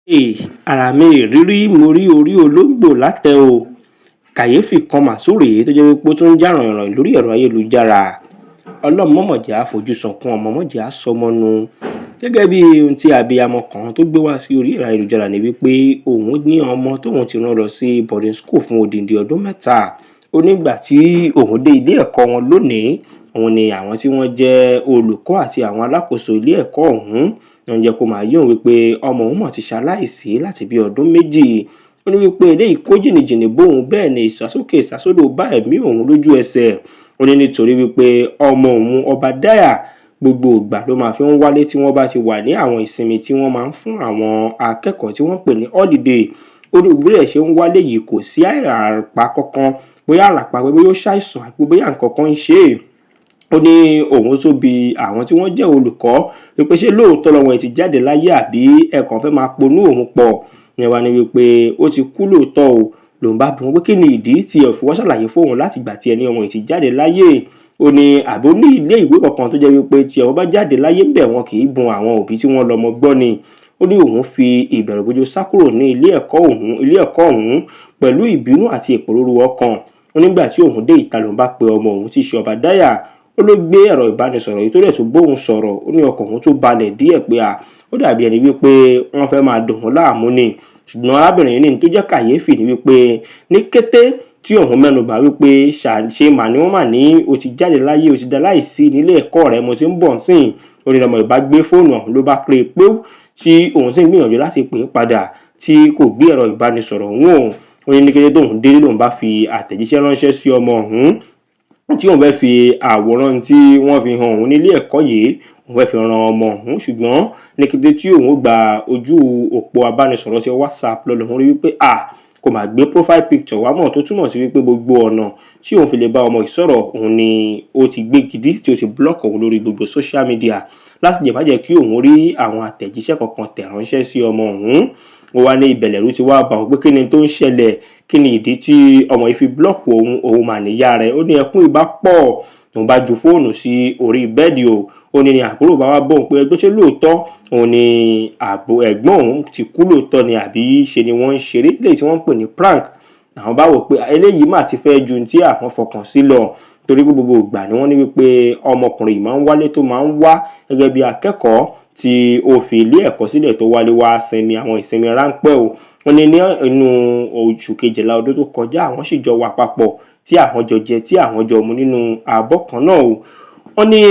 Ara mi ìrírí mo rí orí olóńgbò látẹ o. Kàyéfì kan mà tún rèé tó jẹ́ wípé ó tún ń jà ràìnràìn lórí ẹ̀rọ ayélujára. Ọlọ́run má mà jẹ́ á fojú sunkún ọmọ, má jẹ́ á sọmọ nù. Gẹ́gẹ́ bí ohun tí abiyamọ kan tó gbé wá sí orí ẹ̀rọ ayélujára ni wípé òun ní ọmọ tóun ti rán lọ sí boarding school fún odindi ọdún 3. Ó ní ìgbà tí òun dé ilé ẹ̀kọ́ wọn lónìí, òun ni àwọn tí wọ́n jẹ́ olùkọ́ àti àwọn alákòóso ilé ẹ̀kọ́ ọ̀hún wọ́n jẹ́ kó máa yé òun wípé ọmọ òun mà ti ṣaláìsí láti bí ọdún 2. Ó ní wípé eléyìí kó jìnnìjìnnì bóun, bẹ́ẹ̀ ni ìsásókè ìsásódò bá ẹ̀mí òun lójú ẹsẹ̀. Ó ní nítorí wípé ọmọ òun Ọbádáyà gbogbo ìgbà ló máa fi ń wálé tí wọ́n bá ti wà ní àwọn ìsinmi tí wọ́n máa ń fún àwọn akẹ́kọ̀ọ́ tí wọ́n ń pè ní holiday. Ó ní bí rẹ̀ ṣe ń wálé yìí kò sí àràpá kankan, bóyá àràpá pé bóyá ó ṣàìsàn àbí bóyá nǹkan kan ń ṣe é. Ó ní òun tó bi àwọn tí wọ́n jẹ́ olùkọ́ wípé ṣé lóòótọ́ lọmọ yìí ti jáde láyé àbí ẹ kàn fẹ́ máa ponú òun pọ̀. Ìyẹn wá ní wípé ó ti kú lóòótọ́ o. Lòun bá bi wọ́n pé kí ni ìdí tí ẹ ò fi wá ṣàlàyé fóun láti ìgbà tí ẹ ní ọmọ yìí ti jáde láyé. Ó ní àbí ó ní ilé ìwé kankan tó jẹ́ wípé tí ọmọ bá jáde láyé ńbẹ̀ wọn kì í bun àwọn òbí tí wọ́n lọmọ gbọ́ ni. Ó ní òun fi ìbẹ̀rùbojo sá kúrò ní ilé ẹ̀kọ́ ọ̀hún pẹ̀lú ìbínú àti ìpòrúru ọkàn. Ó nígbà tí òun dé ìta lòun bá pe ọmọ òun tí í ṣe Ọbádáyà. Ó ló gbé ẹ̀rọ ìbánisọ̀rọ̀ yìí tó dẹ̀ tún bóun sọ̀rọ̀. Ó ní ọkàn òun tó balẹ̀ díẹ̀ pé ó dàbí ẹni wípé wọ́n fẹ́ máa dà òun láàmú ni. Ṣùgbọ́n arábìnrin yìí ní tó jẹ́ kàyéfì ni wípé ní kété tí òun mẹ́nu bà wípé ṣe mà ni wọ́n mà ní o ti jáde láyé, o ti daláìsí nílé ẹ̀kọ́ rẹ, mo ti ń bọ̀ nsìn. Ó ní ọmọ ìbá gbé fóònù ọ̀hún ló bá pé tí òun sì ń gbìyànjú láti pè é padà tí kò gbé ẹ̀rọ ìbánisọ̀rọ̀ ọ̀hún. Ó ní kété tóun délé lòun bá fi àtẹ̀jíṣẹ́ ránṣẹ́ sí ọmọ ọ̀hún tí òun fẹ́ fi àwòrán tí wọ́n fi hàn òun nílé ẹ̀kọ́ yìí, òun fẹ́ fi ran ọmọ ọ̀hún. Ṣùgbọ́n ní kété tí òun gba ojú òpó abánisọ̀rọ̀ ti WhatsApp lọ lòun rí wípé kò máa gbé profile picture wá mọ̀, tó túmọ̀ sí wípé gbogbo ọ̀nà tí òun fi lè bá ọmọ yìí sọ̀rọ̀ òun ni ó ti gbé gidi tí ó ti block òun lórí gbogbo social media láti jẹ́ má jẹ́ kí òun rí àwọn àtẹ̀jíṣẹ́ kankan tẹ̀ ránṣẹ́ sí ọmọ ọ̀hún. Ó wá ní ìbẹ̀lẹ̀rú ti wá bá òun pé kí ni tó ń ṣẹlẹ̀, kí ni ìdí tí ọmọ yìí fi block òun mà níyà rẹ̀. Ó ní ẹkún ìbá pọ̀, òun bá ju fóònù sí orí bẹ́ẹ̀dì o. Ó ní àbúrò bá wá bóun pé ẹgbẹ́ ṣé lóòótọ́ òun ni ẹ̀gbọ́n òun ti kú lóòótọ́ ni àbí ṣe ni wọ́n ń ṣeré eléyìí tí wọ́n ń pè ní prank. Àwọn bá wò pé eléyìí mà ti fẹ́ ju tí àwọn fọkàn sí lọ, torí pé gbogbo ìgbà ni wọ́n ní wípé ọmọkùnrin yìí máa ń wálé tó máa ń wá gẹ́gẹ́ bí akẹ́kọ̀ọ́ tí ó fi ilé ẹ̀kọ́ sílẹ̀ tó wálé wá sinmi àwọn ìsinmi ráńpẹ́ o. Wọ́n ní inú oṣù kejìlá ọdún tó kọjá àwọn sì jọ wà papọ̀ tí àwọn jọ jẹ tí àwọn jọ mu nínú abọ́ kan náà o. Wọ́n ní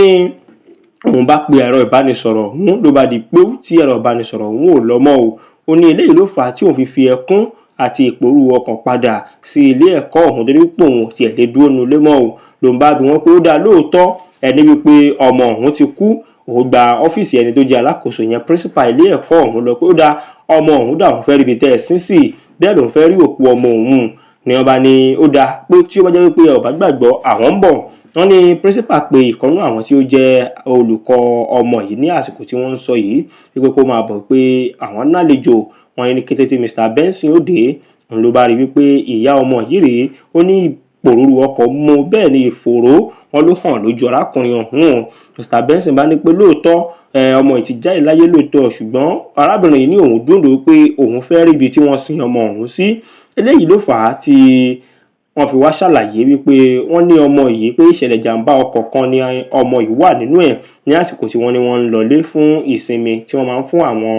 òun bá pe ẹ̀rọ ìbánisọ̀rọ̀ ọ̀hún ló bá di pé tí ẹ̀rọ ìbánisọ̀rọ̀ ọ̀hún ò lọ mọ́ o. Ó ní eléyìí ló fà á tí òun fi ẹkún àti ìpòrúru ọkàn padà sí ilé ẹ̀kọ́ ọ̀hún torí pé òun ò tiẹ̀ lè dúró nínú ilé mọ́ o. Lòun bá bi wọ́n pé ó dá lóòótọ́ ẹni wípé ọmọ ọ̀hún ti kú. Òun gba ọ́fíìsì ẹni tó jẹ́ alákòóso yẹn principal ilé ẹ̀kọ́ ọ̀hún lọ pé ó dá ọmọ ọ̀hún dà òun fẹ́ rí ibi tẹ́ ẹ sín sí, bẹ́ẹ̀ lòun fẹ́ rí òkú ọmọ òun. Ni wọ́n bá ní ó dá pé tí ó bá jẹ́ wípé ẹ ò bá gbàgbọ́ àwọn ń bọ̀. Wọ́n ní principal pé ìkan nínú àwọn tí ó jẹ́ olùkọ́ ọmọ yìí ní àsìkò tí wọ́n ń sọ yìí wípé kó máa bọ̀ pé àwọn nálejò. Wọ́n ní kété tí Mr. Benson ó dé, òun ló bá rí wípé ìyá ọmọ yìí rèé. Ó ní ìpòrúru ọkàn mú, bẹ́ẹ̀ ni ìfòòró wọn ló hàn lójú arákùnrin ọ̀hún. Mr. Benson bá ní pé lóòótọ́ ọmọ yìí ti jáde láyé lóòótọ́, ṣùgbọ́n arábìnrin yìí ní òun dúndùn pé òun fẹ́ rí ibi tí wọ́n sin ọmọ ọ̀hún sí. Eléyìí ló fà á tí wọ́n fi wá ṣàlàyé wípé wọ́n ní ọmọ yìí pé ìṣẹ̀lẹ̀ ìjàmbá ọkọ̀ kan ni ọmọ yìí wà nínú ẹ̀ ní àsìkò tí wọ́n ní wọ́n ń lọlé fún ìsinmi tí wọ́n máa ń fún àwọn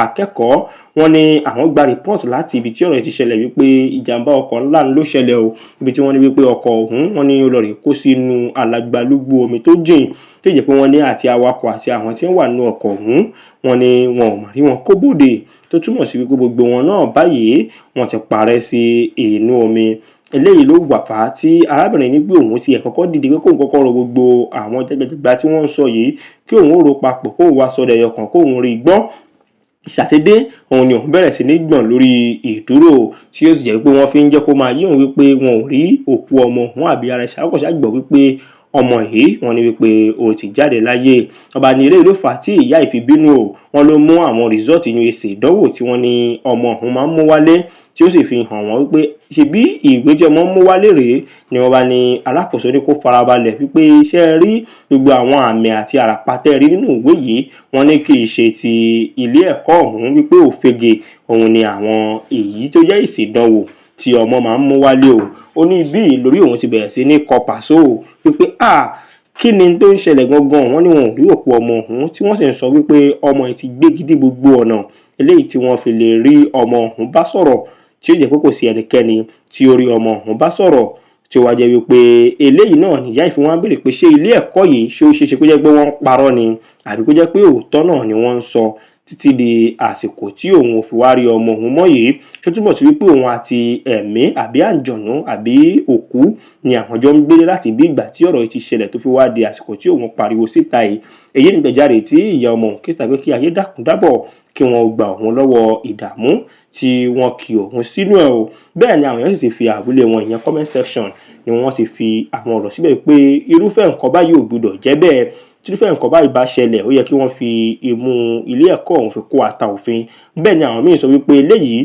akẹ́kọ̀ọ́. Wọ́n ní àwọn gba report láti ibi tí ọ̀rọ̀ ti ṣẹlẹ̀ wípé ìjàmbá ọkọ̀ ńlá ló ṣẹlẹ̀ o. Ibi tí wọ́n ní wípé ọkọ̀ ọ̀hún wọ́n ní ó lọ rè kó sínú alagbalúgbú omi tó jìn tó jẹ́ pé wọ́n ní àti awakọ̀ àti àwọn tí wọ́n wà nínú ọkọ̀ ọ̀hún wọ́n ní wọn ò mà rí wọn kó bòde, tó túmọ̀ sí wípé gbogbo wọn náà báyìí wọ́n ti parẹ́ sí inú omi. Eléyìí ló wà fà á tí arábìnrin ní pé òun ti kọ́kọ́ dìde pé kóun kọ́kọ́ ro gbogbo àwọn jẹgbẹjẹgba tí wọ́n ń sọ yìí kí òun ó ro papọ̀ kóun wá sọ dẹyọ kan kóun rí gbọ́. Ṣàdédé òun ni òun bẹ̀rẹ̀ sí ní gbọ̀n lórí ìdúró tí ó sì jẹ́ pé wọ́n fi ń jẹ́ kó máa yé òun wípé wọn ò rí òkú ọmọ òun àbí ara ìṣàkóso àgbọ̀ wípé ọmọ yìí wọ́n ní wípé ó ti jáde láyé. Ọba ní eléyìí ló fà á tí ìyá yìí fi bínú o. Wọ́n ló mú àwọn result inú èsì ìdánwò tí wọ́n ní ọmọ òun máa ń mú wálé, tí ó sì fi hàn wọ́n wípé ṣebí ìwé tí ọmọ ń mú wálé rèé, ni wọ́n bá ní alákòóso ní kó farabalẹ̀ wípé ṣé ẹ rí gbogbo àwọn àmì àti àràpá tẹ́ ẹ rí nínú ìwé yìí, wọ́n ní kì í ṣe ti ilé ẹ̀kọ́ ọ̀hún, wípé òfegè òun ni àwọn èyí tó jẹ́ èsì ìdánwò tí ọmọ máa ń mú wálé o. Ó ní bí lórí òun ti bẹ̀rẹ̀ sí ní kọ pàṣó wípé kí ni tó ń ṣẹlẹ̀ gangan. Wọ́n ní wọn ò rí òkú ọmọ ọ̀hún, tí wọ́n sì ń sọ wípé ọmọ yìí ti gbé gidi gbogbo ọ̀nà eléyìí tí wọ́n fi lè rí ọmọ ọ̀hún bá sọ̀rọ̀, tí ó jẹ́ pé kò sí ẹnikẹ́ni tí ó rí ọmọ ọ̀hún bá sọ̀rọ̀, tí ó wá jẹ́ wípé eléyìí náà nìyá yìí fi wá béèrè pé ṣé ilé ẹ̀kọ́ yìí ṣé ó ṣeéṣe kó jẹ́ pé wọ́n ń parọ́ ni, àbí kó jẹ́ pé òótọ́ náà ni wọ́n ń sọ, títí di àsìkò tí òun ò fi wá rí ọmọ òun mọ́ yìí. Ṣó túmọ̀ sí wípé òun àti ẹ̀mí àbí àǹjọ̀nú àbí òkú ni àwọn jọ ń gbélé láti bí ìgbà tí ọ̀rọ̀ yìí ti ṣẹlẹ̀ tó fi wá di àsìkò tí òun pariwo síta yìí. Èyí ni ìgbẹ́jáde tí ìyá ọmọ òun ké síta pé kí ayé dákun dábọ̀ kí wọ́n gba òun lọ́wọ́ ìdààmú tí wọ́n kì òun sínú ẹ̀ o. Bẹ́ẹ̀ ni àwọn èèyàn sì ti fi àwílé wọn, ìyẹn comment section, ni wọ́n ti fi àwọn ọ̀rọ̀ síbẹ̀ pé irúfẹ́ nǹkan báyìí ò gbọdọ̀ jẹ́ bẹ́ẹ̀. Tí irúfẹ́ nǹkan báyìí bá ṣẹlẹ̀, ó yẹ kí wọ́n fi imú ilé ẹ̀kọ́ ọ̀hún fi kó ata òfin. Bẹ́ẹ̀ ni àwọn míì sọ wípé eléyìí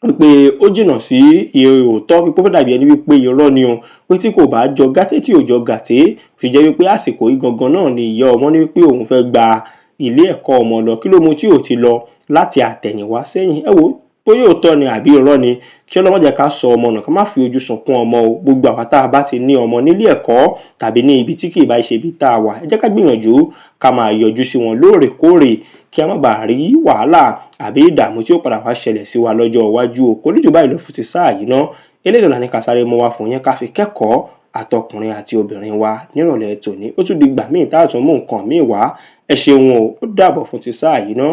wípé ó jìnnà sí òótọ́, wípé ó dàbí ẹni wípé irọ́ ni o, pé tí kò bá jọ gàté tí ò jọ gàté, fi jẹ́ wípé àsìkò yìí gangan náà ni ìyá ọmọ ní wípé òun fẹ́ gba ilé ẹ̀kọ́ ọmọ lọ. Kí ló mú tí ò ti lọ láti àtẹ̀yìnwá sẹ́yìn? Ẹ wò ó, bóyá òótọ́ ni àbí irọ́ ni, kí Ọlọ́run má jẹ́ ká sọ ọmọ nù, ká má fi ojú sunkún ọmọ o. Gbogbo àwa tá a bá ti ní ọmọ nílé ẹ̀kọ́ tàbí ní ibi tí kì í bá ṣe ibi tá a wà, ẹ jẹ́ ká gbìyànjú ká máa yọjú sí wọn lóòrèkóòrè, kí a má bàa rí wàhálà àbí ìdààmú tí ó padà wá ṣẹlẹ̀ sí wa lọ́jọ́ iwájú o. Kò ní jù báyìí lọ fún ti sáà yìí ná. Eléyìí náà ni ká sáré mú wá fún yín, ká fi kẹ́kọ̀ọ́ àtọkùnrin àti obìnrin wa nírọ̀lẹ́ tòní. Ó tún di ìgbà míì tá a tún mú nǹkan míì wá. Ẹ ṣeun o, ó dàbọ̀ fún ti sáà yìí ná.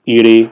Ire.